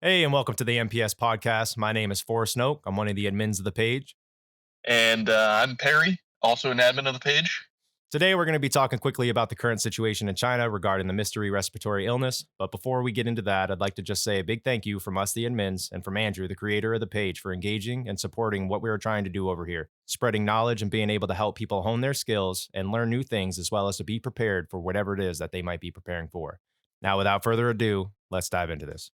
Hey, and welcome to the MPS Podcast. My name is Forrest Noak. I'm one of the admins of the page. And I'm Perry, also an admin of the page. Today, we're going to be talking quickly about the current situation in China regarding the mystery respiratory illness. But before we get into that, I'd like to just say a big thank you from us, the admins, and from Andrew, the creator of the page, for engaging and supporting what we are trying to do over here, spreading knowledge and being able to help people hone their skills and learn new things, as well as to be prepared for whatever it is that they might be preparing for. Now, without further ado, let's dive into this.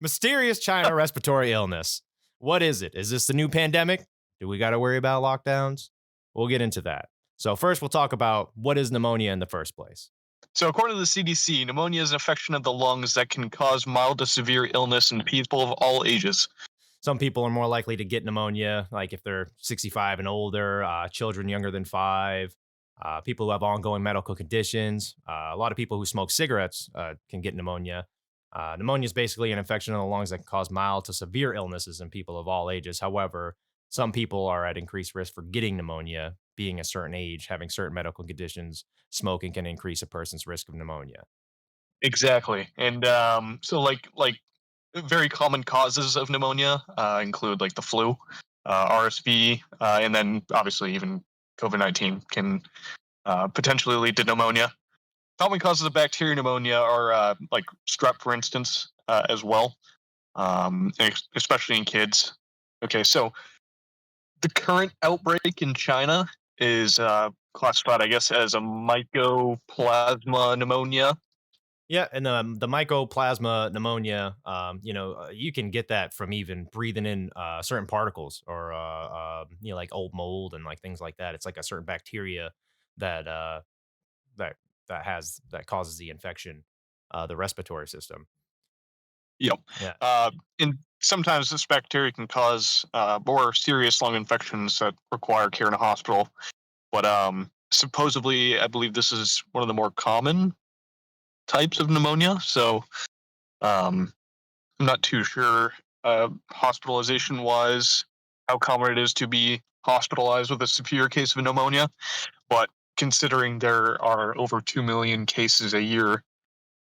Mysterious China respiratory illness. What is it? Is this the new pandemic? Do we got to worry about lockdowns? We'll get into that. So first, we'll talk about what is pneumonia in the first place. So, according to the CDC, pneumonia is an infection of the lungs that can cause mild to severe illness in people of all ages. Some people are more likely to get pneumonia, like if they're 65 and older, children younger than 5, people who have ongoing medical conditions. A lot of people who smoke cigarettes can get pneumonia. Pneumonia is basically an infection of the lungs that can cause mild to severe illnesses in people of all ages. However, some people are at increased risk for getting pneumonia, being a certain age, having certain medical conditions. Smoking can increase a person's risk of pneumonia. Exactly. And so very common causes of pneumonia include like the flu, RSV, and then obviously even COVID-19 can potentially lead to pneumonia. Common causes of bacterial pneumonia are like strep, for instance, as well, especially in kids. Okay, so the current outbreak in China is classified, I guess, as a mycoplasma pneumonia. Yeah, and the mycoplasma pneumonia, you can get that from even breathing in certain particles or like old mold and like things like that. It's like a certain bacteria that that that causes the infection, the respiratory system. Yep. Yeah. And sometimes this bacteria can cause more serious lung infections that require care in a hospital. But supposedly, I believe this is one of the more common types of pneumonia. So um, I'm not too sure hospitalization wise how common it is to be hospitalized with a severe case of pneumonia. But considering there are over 2 million cases a year,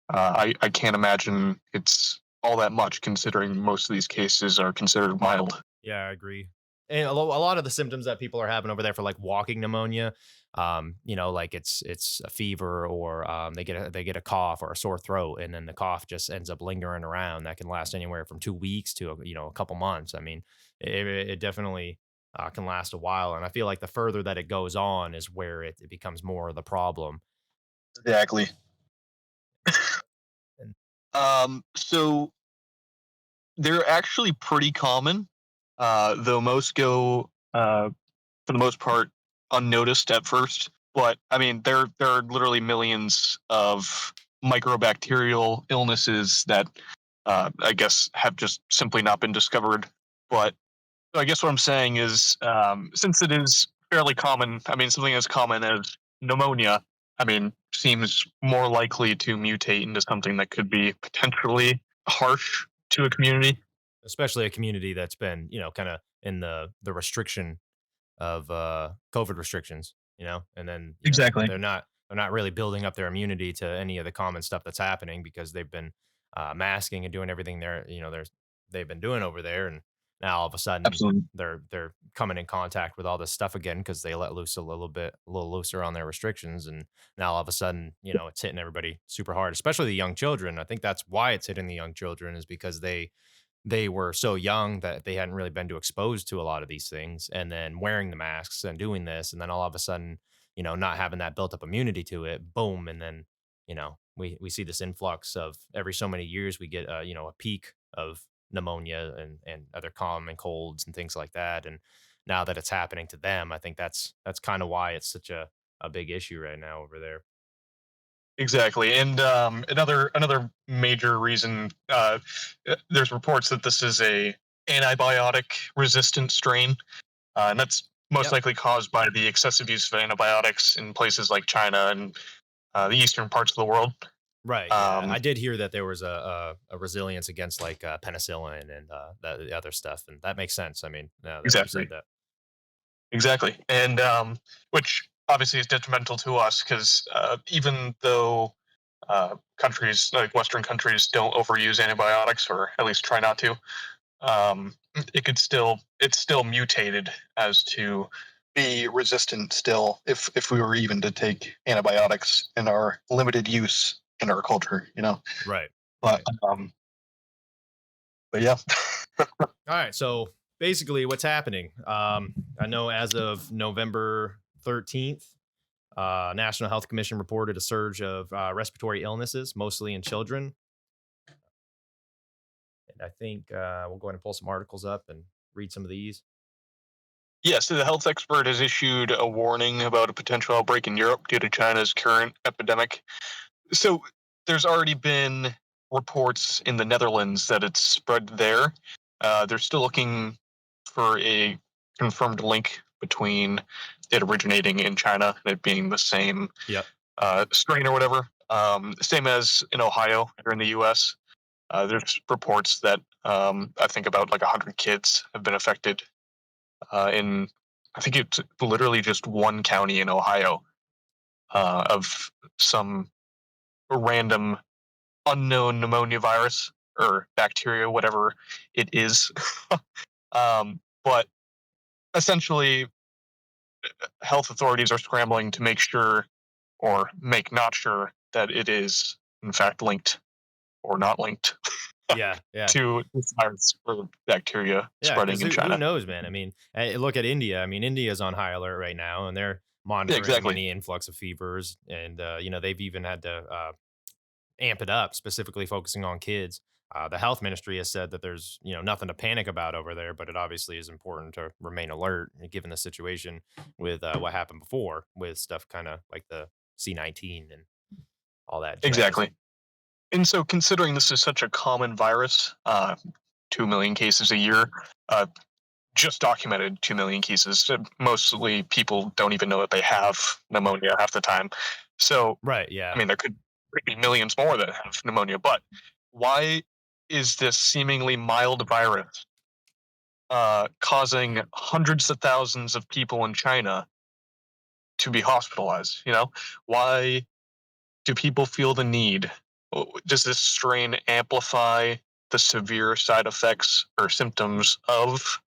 I can't imagine it's all that much considering most of these cases are considered mild. Yeah, I agree. And a lot of the symptoms that people are having over there for like walking pneumonia, like it's a fever or they get a cough or a sore throat, and then the cough just ends up lingering around. That can last anywhere from 2 weeks to a couple months. I mean, it definitely can last a while, and I feel like the further that it goes on is where it becomes more of the problem. Exactly. And So they're actually pretty common, though most go, for the most part, unnoticed at first. But I mean, there are literally millions of microbacterial illnesses that I guess have just simply not been discovered. But I guess what I'm saying is, since it is fairly common, I mean, something as common as pneumonia, I mean, seems more likely to mutate into something that could be potentially harsh to a community. especially a community that's been kind of in the restriction of COVID restrictions, and then Exactly. they're not really building up their immunity to any of the common stuff that's happening because they've been masking and doing everything they've been doing over there, and now all of a sudden Absolutely. they're coming in contact with all this stuff again because they let loose a little looser on their restrictions, and now all of a sudden it's hitting everybody super hard, especially the young children. I think that's why it's hitting the young children is because they were so young that they hadn't really been exposed to a lot of these things, and then wearing the masks and doing this, and then all of a sudden not having that built up immunity to it, boom, and then we see this influx of every so many years we get a peak of pneumonia and other common colds and things like that, and now that it's happening to them, I think that's kind of why it's such a big issue right now over there. Exactly, and another major reason, there's reports that this is a antibiotic resistant strain, and that's most Yep. likely caused by the excessive use of antibiotics in places like China and the eastern parts of the world. Right. Yeah, Um, I did hear that there was a resilience against like penicillin and the other stuff, and that makes sense. I mean, now that you exactly, said that. exactly, and which obviously is detrimental to us because even though countries like Western countries don't overuse antibiotics, or at least try not to. Um, it's still mutated as to be resistant still if we were even to take antibiotics in our limited use in our culture, you know. Right. But Right. but yeah, All right. So basically, what's happening? I know as of November 13th, National Health Commission reported a surge of respiratory illnesses, mostly in children. And I think we'll go ahead and pull some articles up and read some of these. yeah. So the health expert has issued a warning about a potential outbreak in Europe due to China's current epidemic. So there's already been reports in the Netherlands that it's spread there. They're still looking for a confirmed link between it originating in China and it being the same Yep. strain or whatever. Same as in Ohio here in the U.S. There's reports that I think about like 100 kids have been affected in, I think it's literally just one county in Ohio of some random unknown pneumonia virus or bacteria, whatever it is. But essentially, health authorities are scrambling to make sure or make not sure that it is in fact linked or not linked Yeah. Yeah. to this virus or bacteria Yeah, spreading because in who China. knows, man? I mean, look at India. I mean, India's on high alert right now, and they're Yeah, monitoring exactly. any influx of fevers, and they've even had to amp it up, specifically focusing on kids. The health ministry has said that there's nothing to panic about over there, but it obviously is important to remain alert given the situation with what happened before with stuff kind of like the C-19 and all that jazz. Exactly. And so, considering this is such a common virus, 2 million cases a year, uh, just documented 2 million cases. Mostly people don't even know that they have pneumonia half the time. So, Right? I Yeah. mean, there could be millions more that have pneumonia, but why is this seemingly mild virus causing hundreds of thousands of people in China to be hospitalized? You know, why do people feel the need? Does this strain amplify the severe side effects or symptoms of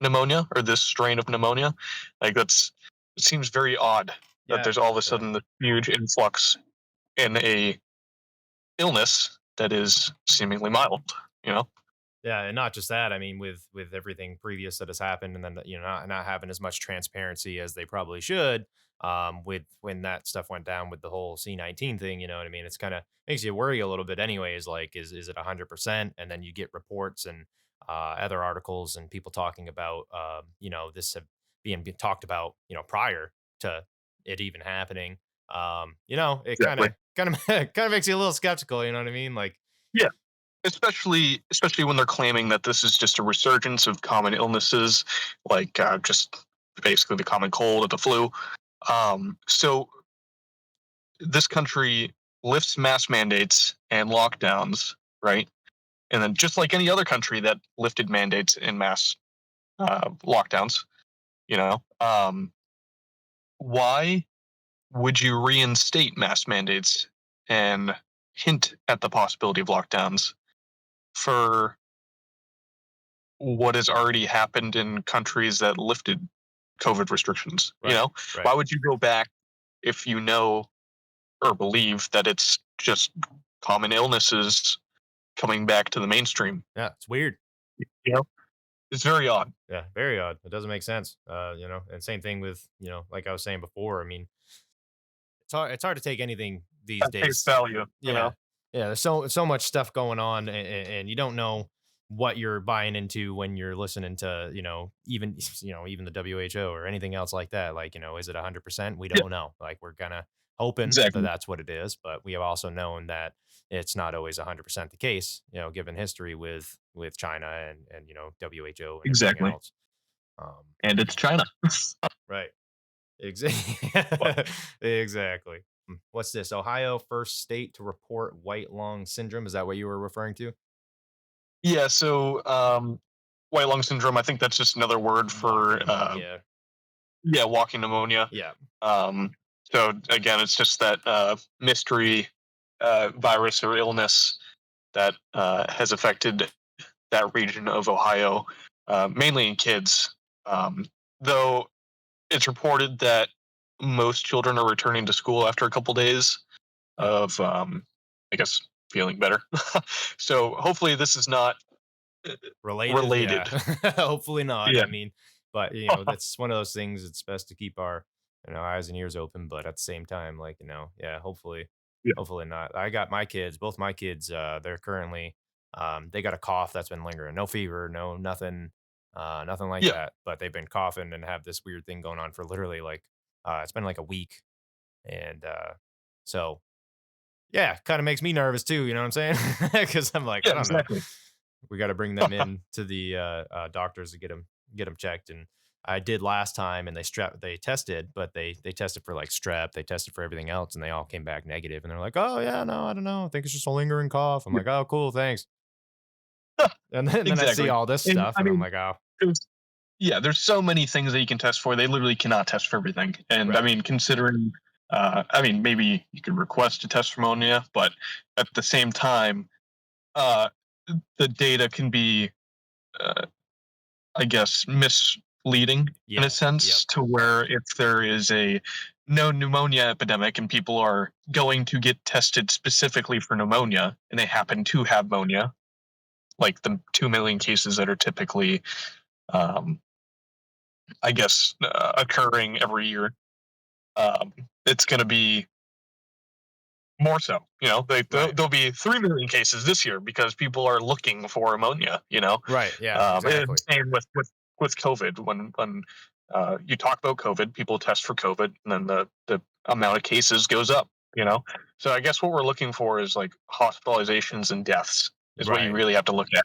pneumonia or this strain of pneumonia? Like it seems very odd that Yeah. there's all of a Yeah. sudden this huge influx in a illness that is seemingly mild. You know? Yeah, and not just that. I mean, with everything previous that has happened, and then not having as much transparency as they probably should. With when that stuff went down with the whole C-19 thing, you know what I mean? It's kind of makes you worry a little bit, anyways. Like, is it 100%? And then you get reports and other articles and people talking about this have being talked about prior to it even happening. It Exactly. kind of kind of makes you a little skeptical. You know what I mean? Like, Yeah. Especially when they're claiming that this is just a resurgence of common illnesses, like just basically the common cold or the flu. So this country lifts mask mandates and lockdowns, right? And then just like any other country that lifted mandates and mass lockdowns, you know, why would you reinstate mask mandates and hint at the possibility of lockdowns for what has already happened in countries that lifted COVID restrictions? You right, know, right. why would you go back if you know or believe that it's just common illnesses coming back to the mainstream? Yeah, it's weird. You know, it's very odd. Yeah, very odd. It doesn't make sense. And same thing with, like I was saying before. I mean, it's hard to take anything these At face days. value, you know. Yeah. Yeah, there's so much stuff going on, and you don't know what you're buying into when you're listening to, even even the WHO or anything else like that. Like, is it 100%? We Yeah, don't know. Like, we're kind of hoping that exactly, that's what it is, but we have also known that it's not always 100% the case, given history with China and WHO and everything exactly, else. Um, and it's China. right. Exactly. But Exactly. What's this? Ohio, first state to report white lung syndrome. Is that what you were referring to? yeah, so white lung syndrome. I think that's just another word Walking for pneumonia. yeah, walking pneumonia. Yeah. Um, so again, it's just that mystery virus or illness that has affected that region of Ohio, mainly in kids. Though it's reported that most children are returning to school after a couple days Huh. of, I guess, feeling better. So hopefully this is not Related, yeah. related. Hopefully not. Yeah. I mean, but that's one of those things. It's best to keep our eyes and ears open, but at the same time, like yeah, Yeah. hopefully not. I got my kids, both my kids. They're currently, they got a cough that's been lingering, no fever, no nothing, nothing like Yeah. that. But they've been coughing and have this weird thing going on for literally like, it's been like a week, and so yeah, kind of makes me nervous too. You know what I'm saying? Because I'm like, I Yeah. don't know, Exactly. we got to bring them in to the doctors to get them checked. And I did last time, and they tested, but they tested for like strep, they tested for everything else, and they all came back negative. And they're like, oh yeah, no, I don't know, I think it's just a lingering cough. I'm Yeah. like, oh cool, thanks. And then I see Exactly. all this And stuff, I and I'm mean, like, oh, there's yeah, there's so many things that you can test for. They literally cannot test for everything. And I right, mean, considering, I mean, maybe you could request to test for pneumonia, but at the same time, uh, the data can be, uh, I guess, misleading in a yeah, yep, sense, to where if there is a no pneumonia epidemic and people are going to get tested specifically for pneumonia and they happen to have pneumonia, like the 2 million cases that are typically, um, I guess, occurring every year, it's going to be more so. right, There'll be 3 million cases this year because people are looking for ammonia. right, yeah, And exactly, same with COVID. When you talk about COVID, people test for COVID, and then the amount of cases goes up. So I guess what we're looking for is like hospitalizations and deaths is what you right, really have to look at.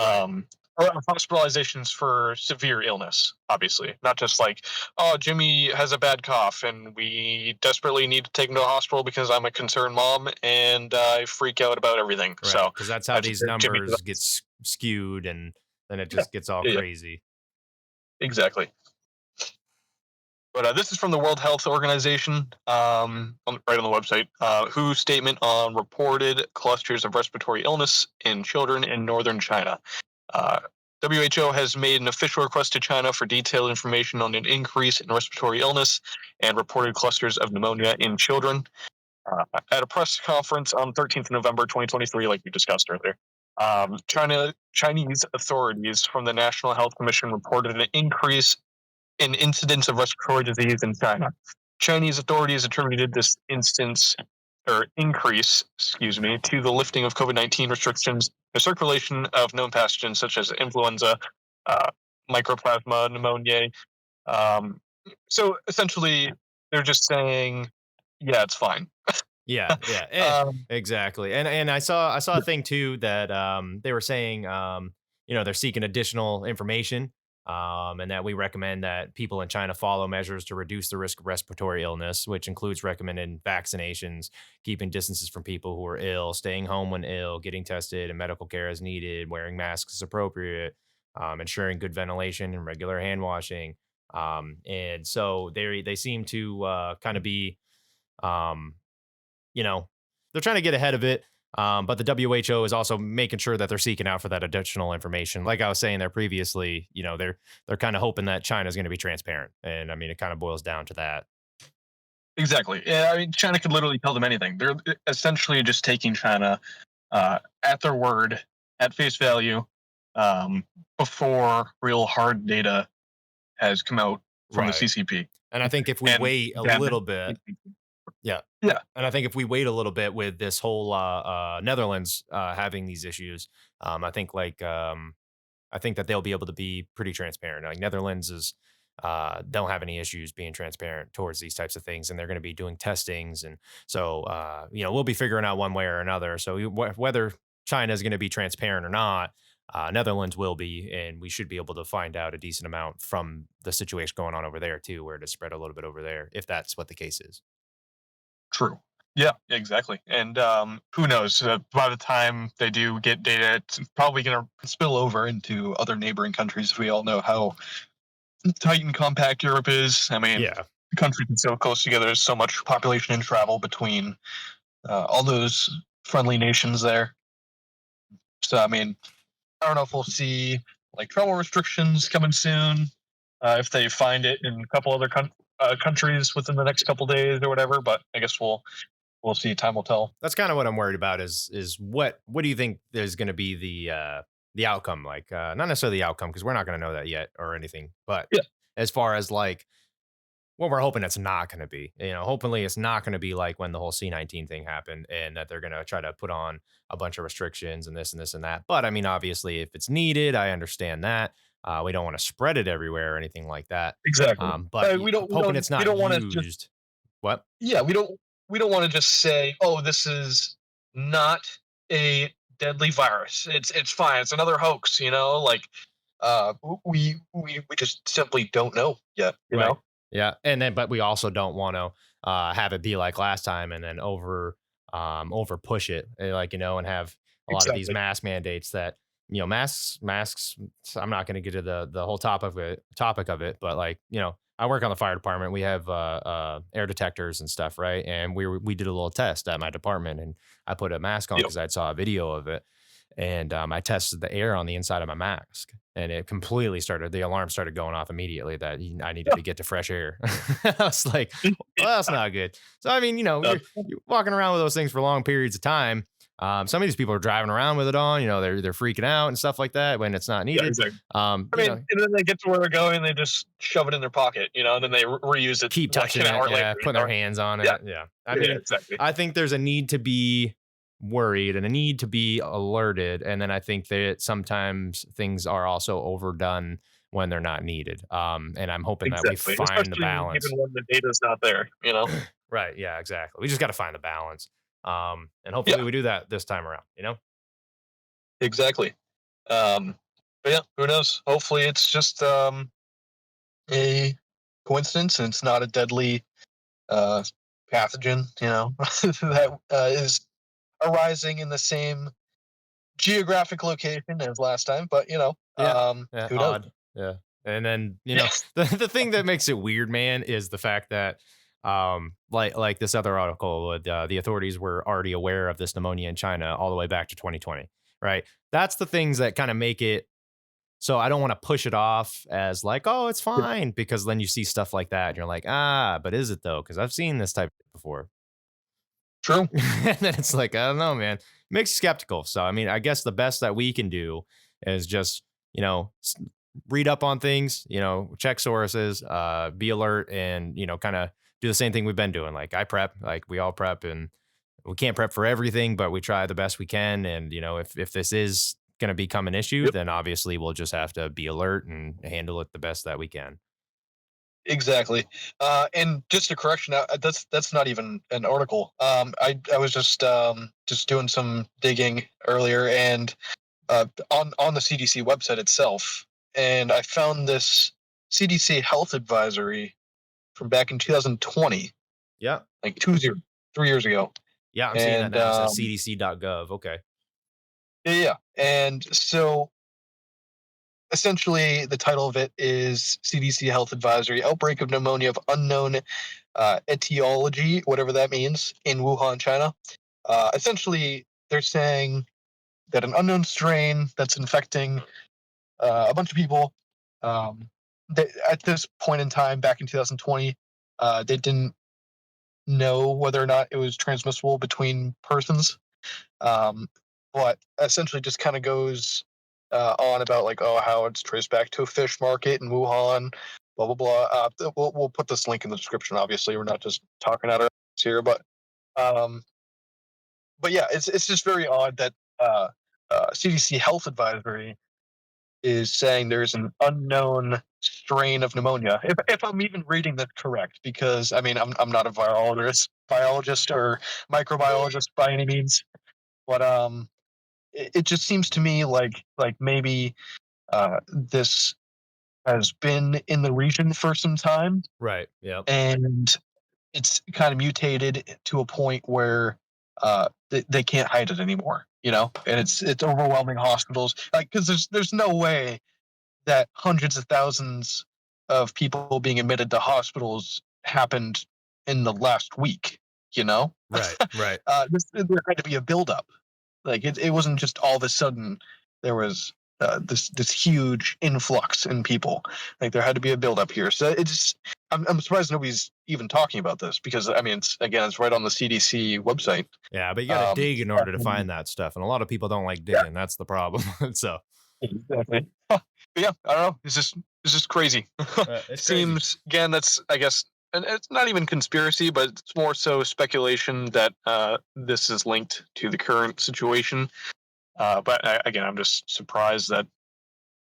right. um, or hospitalizations for severe illness, obviously, not just like, oh, Jimmy has a bad cough and we desperately need to take him to the hospital because I'm a concerned mom and I freak out about everything. Right, So because that's how I just these take Jimmy to the numbers get skewed, and then it yeah, just gets all yeah, crazy. exactly. But this is from the World Health Organization, right on the website, WHO's statement on reported clusters of respiratory illness in children in northern China. Uh, WHO has made an official request to China for detailed information on an increase in respiratory illness and reported clusters of pneumonia in children. At a press conference on 13th November 2023, like we discussed earlier, Chinese authorities from the National Health Commission reported an increase in incidence of respiratory disease in China. Chinese authorities attributed this instance or increase, excuse me, to the lifting of COVID-19 restrictions, the circulation of known pathogens such as influenza, uh, mycoplasma pneumoniae. Um, so essentially, they're just saying, yeah, it's fine. Yeah, yeah, Um, exactly. And I saw a thing too that they were saying, they're seeking additional information, and that we recommend that people in China follow measures to reduce the risk of respiratory illness, which includes recommended vaccinations, keeping distances from people who are ill, staying home when ill, getting tested and medical care as needed, wearing masks as appropriate, ensuring good ventilation and regular hand washing. And so they seem to kind of be um, you know, they're trying to get ahead of it. But the WHO is also making sure that they're seeking out for that additional information. Like I was saying there previously, they're kind of hoping that China's going to be transparent, and I mean, it kind of boils down to that. exactly. Yeah, I mean, China could literally tell them anything. They're essentially just taking China at their word, at face value, um, before real hard data has come out from the Right. CCP. And I think if we And wait a again, little bit, yeah. yeah, And I think if we wait a little bit with this whole Netherlands having these issues, I think I think that they'll be able to be pretty transparent. Like Netherlands is don't have any issues being transparent towards these types of things, and they're going to be doing testings, and so we'll be figuring out one way or another. So whether China is going to be transparent or not, Netherlands will be, and we should be able to find out a decent amount from the situation going on over there too, where it is spread a little bit over there, if that's what the case is. true. Yeah, exactly. And who knows? By the time they do get data, it's probably going to spill over into other neighboring countries. We all know how tight and compact Europe is. I mean, Yeah. the countries are so close together. There's so much population and travel between all those friendly nations there. So I mean, I don't know if we'll see like travel restrictions coming soon. If they find it in a couple other countries within the next couple days or whatever, but I guess we'll see. Time will tell. That's kind of what I'm worried about is what do you think is going to be the outcome like not necessarily the outcome because we're not going to know that yet or anything, but Yeah, as far as like what we're hoping it's not going to be. Hopefully it's not going to be like when the whole C-19 thing happened and that they're going to try to put on a bunch of restrictions and this and this and that. But I mean, obviously, if it's needed, I understand that. We don't want to spread it everywhere or anything like that. exactly. I'm hoping it's We not don't want to just used. What? yeah we don't want to just say, oh, this is not a deadly virus. It's fine. It's another hoax. Like we just simply don't know yet. Right. Yeah. And then, but we also don't want to have it be like last time and then over push it, and have a lot of these Exactly. mask mandates that, masks. I'm not going to get to the whole topic of it, but like, I work on the fire department. We have air detectors and stuff, right? And we did a little test at my department, and I put a mask on Yep. because I saw a video of it, and I tested the air on the inside of my mask, and it completely started. The alarm started going off immediately that I needed Yeah. to get to fresh air. I was like, "Well, that's not good." So I mean, Uh, you're walking around with those things for long periods of time. Some of these people are driving around with it on. They're freaking out and stuff like that when it's not yeah, needed. exactly. Um, I you mean, know, and then they get to where they're going, they just shove it in their pocket, and then they reuse it keep like touching an it, hour later. yeah, putting their hands on Yeah, it, yeah. I yeah, mean, exactly. I think there's a need to be worried and a need to be alerted, and then I think that sometimes things are also overdone when they're not needed. And I'm hoping that we Exactly, find the especially even balance. when the data's not there. Right, yeah, exactly. We just got to find the balance. And hopefully Yeah, we do that this time around. exactly. Um, but yeah, who knows? Hopefully, it's just a coincidence and it's not a deadly uh, pathogen, that is arising in the same geographic location as last time. But Yeah, yeah, who knows? odd. Yeah. And then, Yes. the thing that makes it weird, man, is the fact that like this other article, the authorities were already aware of this pneumonia in China all the way back to 2020, right? That's the things that kind of make it so I don't want to push it off as like, oh, it's Yeah, fine, because then you see stuff like that and you're like, ah, but is it though? Because I've seen this type before. true. And then it's like, I don't know, man. Makes you skeptical. So, I mean, I guess the best that we can do is just, read up on things, check sources, be alert, and, kind of do the same thing we've been doing. Like, I prep, like, we all prep, and we can't prep for everything, but we try the best we can. And, if this is going to become an issue, Yep. then obviously we'll just have to be alert and handle it the best that we can. Exactly. And just a correction, that's not even an article. I was just doing some digging earlier, and on the CDC website itself, and I found this CDC Health Advisory from back in 2020, Yeah. like 3 years ago. Yeah. I'm seeing that And now. It says cdc.gov. Okay. yeah, yeah. And so essentially, the title of it is CDC Health Advisory: Outbreak of Pneumonia of Unknown Etiology, whatever that means, in Wuhan, China. Essentially, they're saying that an unknown strain that's infecting a bunch of people. Um, at this point in time, back in 2020, they didn't know whether or not it was transmissible between persons. Um, but essentially, just kind of goes on about like, oh, how it's traced back to a fish market in Wuhan, blah blah blah. We'll put this link in the description. Obviously, we're not just talking out our ass here, um, but yeah, it's just very odd that CDC Health Advisory is saying there's an unknown strain of pneumonia. If I'm even reading that correct, because I mean I'm not a biologist or microbiologist by any means, but it just seems to me like maybe this has been in the region for some time, Right. Yep. and it's kind of mutated to a point where they can't hide it anymore. And it's overwhelming hospitals, like, because there's no way that hundreds of thousands of people being admitted to hospitals happened in the last week. you know? Right, right. There had to be a buildup. Like it wasn't just all of a sudden there was this huge influx in people. Like there had to be a buildup here. So it's I'm surprised nobody's even talking about this because I mean it's right on the CDC website. Yeah, but you gotta Um, dig in order to and find that stuff, and a lot of people don't like yeah, digging, that's the problem. So, exactly. But yeah, I don't know. It's just crazy. it's crazy. Seems again that's I guess and it's not even conspiracy, but it's more so speculation that this is linked to the current situation. But again, I'm just surprised that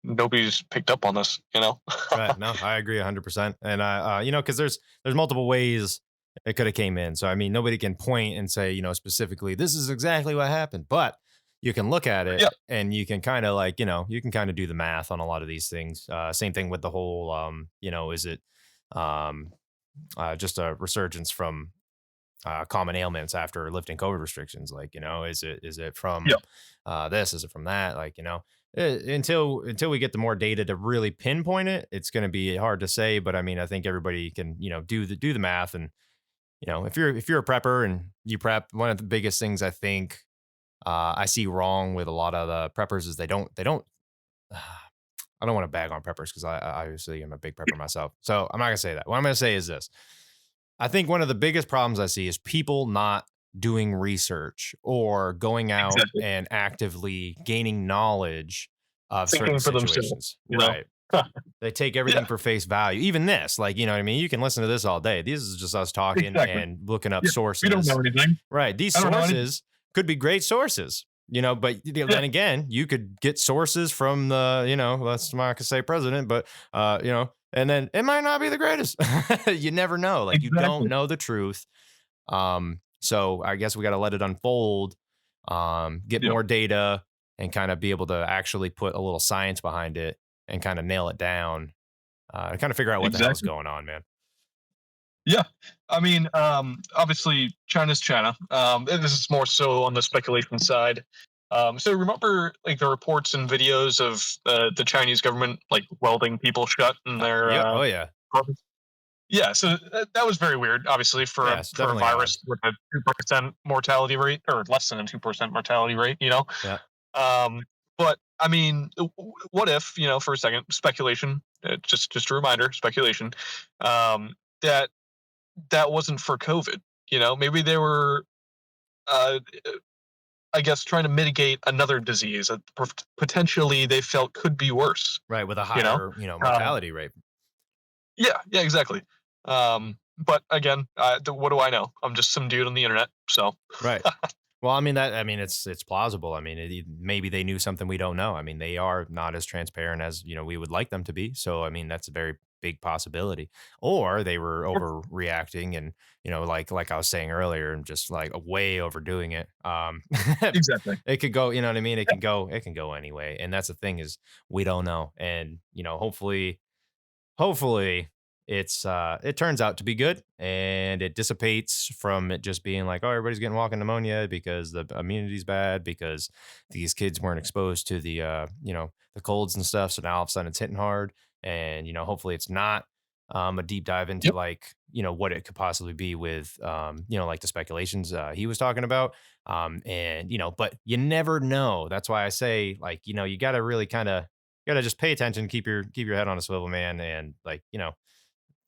nobody's picked up on this. You know? Right, no, I agree 100%, and because there's multiple ways it coulda came in, so, I mean, nobody can point and say, specifically, "This is exactly what happened," but you can look at it, Yeah. and you can kinda, like, you can kinda do the math on a lot of these things, same thing with the whole, is it, um, just a resurgence from common ailments after lifting COVID restrictions. Like, is it Yeah. from this? Is it from that? Like, until we get the more data to really pinpoint it, it's going to be hard to say. But I mean, I think everybody can do the math, and if you're a prepper and you prep, one of the biggest things I think I see wrong with a lot of the preppers is they don't. I don't want to bag on preppers because I obviously am a big prepper myself. So I'm not gonna say that. What I'm gonna say is this: I think one of the biggest problems I see is people not doing research or going out Exactly. and actively gaining knowledge of certain Thinking for themselves. situations. You know? Right. They take Yeah. everything for face value. Even this, like, you know what I mean? You can listen to this all day. This is just us talking Exactly. and looking up Yeah. We don't sources. know anything. Right. These I don't know anything. sources could be great sources, but Yeah. then again, you could get sources from the, let's not say president, but, and then it might not be the greatest. You never know. Like, you don't Exactly. know the truth. So I guess we got to let it unfold, get Yeah. more data, and kind of be able to actually put a little science behind it and kind of nail it down, kind of figure out what the hell's Exactly. going on, man. Yeah. I mean, obviously China's China. And this is more so on the speculation side. So remember like the reports and videos of the Chinese government like welding people shut in their Yeah. Oh yeah. province? Yeah, so that was very weird, obviously, Yeah. It's for a definitely odd. virus with a 2% mortality rate, or less than a 2% mortality rate. Yeah. Um, but I mean, what if for a second, speculation, just a reminder, speculation, that that wasn't for COVID. Maybe they were, uh, I guess, trying to mitigate another disease that potentially they felt could be worse. Right. With a You know, higher, um, mortality rate. yeah, yeah, exactly. But again, what do I know? I'm just some dude on the internet. So Right. Well, I mean, it's plausible. I mean, maybe they knew something we don't know. I mean, they are not as transparent as we would like them to be. So, I mean, that's a very big possibility. Or they were overreacting, and like I was saying earlier, and just like way overdoing it. exactly. It could go. You know what I mean? It can go. It can go anyway. And that's the thing is we don't know. And hopefully it turns out to be good and it dissipates from it just being like, oh, everybody's getting walking pneumonia because the immunity's bad because these kids weren't exposed to the colds and stuff, so now all of a sudden it's hitting hard. And hopefully it's not a deep dive into Yep. like what it could possibly be with like the speculations he was talking about. And but you never know. That's why I say, like, you got to really kind of, you got to just pay attention, keep your head on a swivel, man. And like,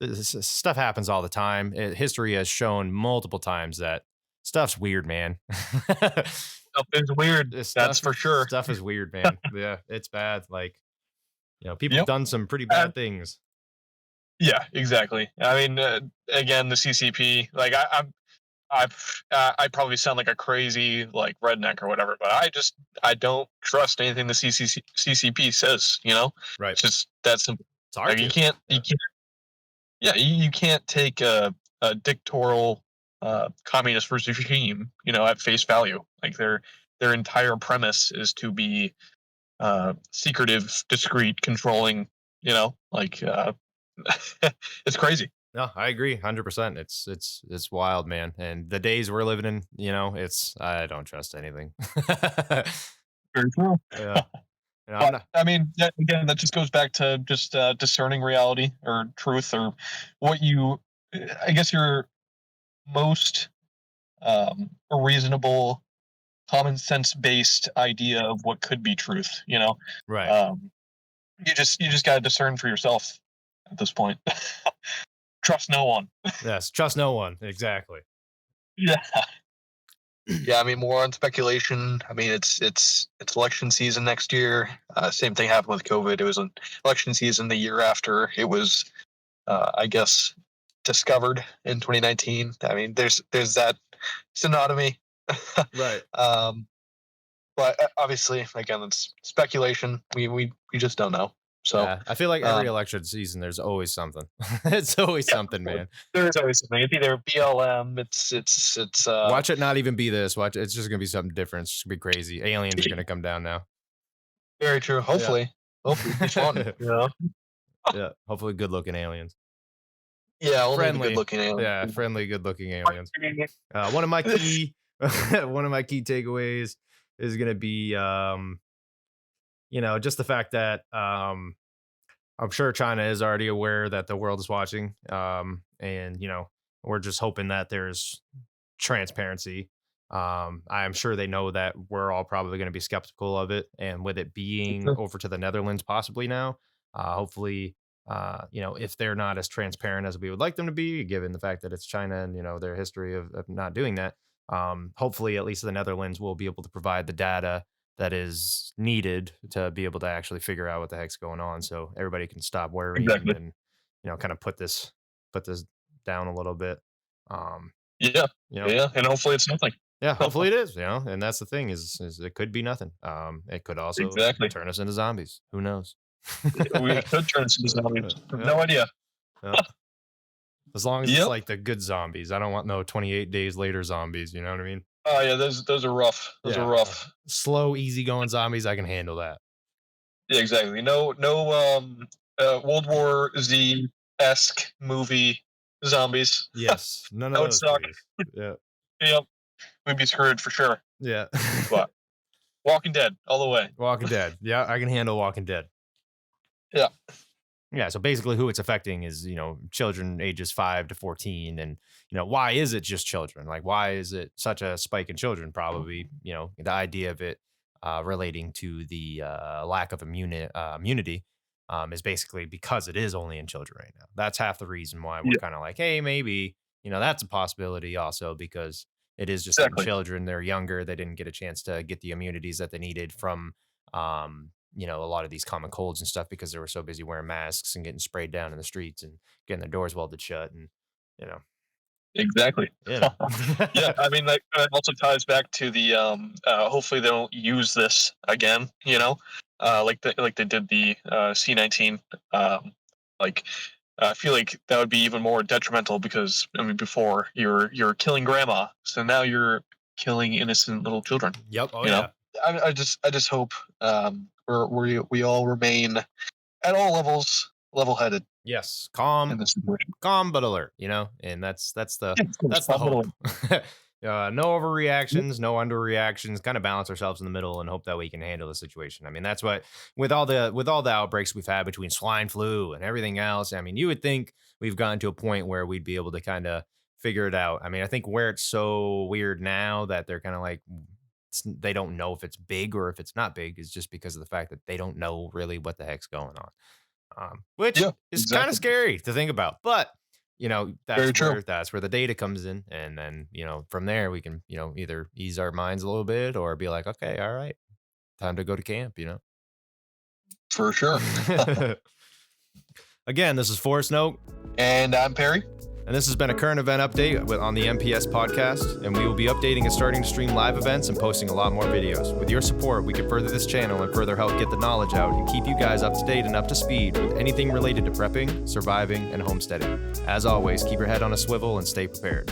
this stuff happens all the time. History has shown multiple times that stuff's weird, man. Stuff is weird. This That's stuff for is sure. stuff is weird, man. Yeah, it's bad. Like, people have Yep. done some pretty And bad things. yeah, exactly. I mean, again, the CCP. Like, I probably sound like a crazy like redneck or whatever, but I don't trust anything the CCP says. Right. It's just that simple. It's hard Like to. you Yeah. can't yeah you can't take a dictatorial communist regime at face value. Like their entire premise is to be secretive, discreet, controlling. Like it's crazy. No, I agree 100%. It's wild, man. And the days we're living in, it's I don't trust anything. Very true. Yeah. I'm But not. I mean, again, that just goes back to just discerning reality or truth or what you. I guess you're most. a reasonable, common sense based idea of what could be truth. Right. Um, you just got to discern for yourself at this point. Trust no one. Yes. Trust no one. Exactly. Yeah. Yeah, I mean, more on speculation. I mean, it's election season next year. Same thing happened with COVID. It was an election season the year after it was, I guess, discovered in 2019. I mean, there's that synonymy. Right. But obviously, again, it's speculation. We just don't know. So, Yeah. I feel like every um, election season, there's always something. It's always yeah, something, man. there's always something. It's either BLM. It's Watch it not even be this. Watch it's just gonna be something different. It's just gonna be crazy. Aliens are gonna come down now. very true. Yeah. Hopefully, it's fun. Yeah. Hopefully good looking aliens. Yeah, only the good Friendly. looking aliens. Yeah, friendly, good looking aliens. One of my key one of my key takeaways is gonna be just the fact that I'm sure China is already aware that the world is watching. And we're just hoping that there's transparency. I am sure they know that we're all probably going to be skeptical of it. And with it being over to the Netherlands possibly now, hopefully, if they're not as transparent as we would like them to be, given the fact that it's China and, their history of not doing that, hopefully at least the Netherlands will be able to provide the data that is needed to be able to actually figure out what the heck's going on so everybody can stop worrying Exactly. and kind of put this down a little bit. um Yeah. you know Yeah. And hopefully it's nothing. yeah, hopefully it is, and that's the thing is it could be nothing. It could also Exactly. turn us into zombies, who knows. We could turn into zombies. Yeah, No idea. yeah. As long as it's Yep. like the good zombies. I don't want no 28 days later zombies, you know what I mean? Oh yeah, those are rough. Those are Yeah, rough. slow, easygoing zombies, I can handle that. Yeah, exactly. No World War Z esque movie zombies. Yes, none of That would those, suck. please. Yeah. Yep. We'd be screwed for sure. Yeah. But Walking Dead all the way. Walking Dead. Yeah, I can handle Walking Dead. Yeah. Yeah, so basically who it's affecting is, children ages 5 to 14. And, why is it just children? Like, why is it such a spike in children? Probably, the idea of it relating to the lack of immunity is basically because it is only in children right now. That's half the reason why we're Yeah. kind of like, hey, maybe, that's a possibility also because it is just in Exactly. children. They're younger. They didn't get a chance to get the immunities that they needed from a lot of these common colds and stuff because they were so busy wearing masks and getting sprayed down in the streets and getting their doors welded shut and you know, Exactly. you know. Yeah, I mean that also ties back to the hopefully they don't use this again, like they did the C-19. Like I feel like that would be even more detrimental because I mean before you're killing grandma, so now you're killing innocent little children. Yep. Oh You know, yeah. I just hope we all remain at all levels level-headed Yes. in this situation. Calm but alert, and that's the Yeah, of course, that's the calm but hope. alert. No overreactions, no underreactions, kind of balance ourselves in the middle and hope that we can handle the situation. I mean, that's what with all the outbreaks we've had between swine flu and everything else. I mean, you would think we've gotten to a point where we'd be able to kind of figure it out. I mean, I think where it's so weird now that they're kind of like they don't know if it's big or if it's not big is just because of the fact that they don't know really what the heck's going on. Which Yeah, is kind of exactly. scary to think about. But Very true. that's where the data comes in, and then from there we can either ease our minds a little bit or be like, okay, all right, time to go to camp. For sure. Again, this is Forest Note, And I'm Perry. and this has been a current event update on the MPS podcast, and we will be updating and starting to stream live events and posting a lot more videos. With your support, we can further this channel and further help get the knowledge out and keep you guys up to date and up to speed with anything related to prepping, surviving, and homesteading. As always, keep your head on a swivel and stay prepared.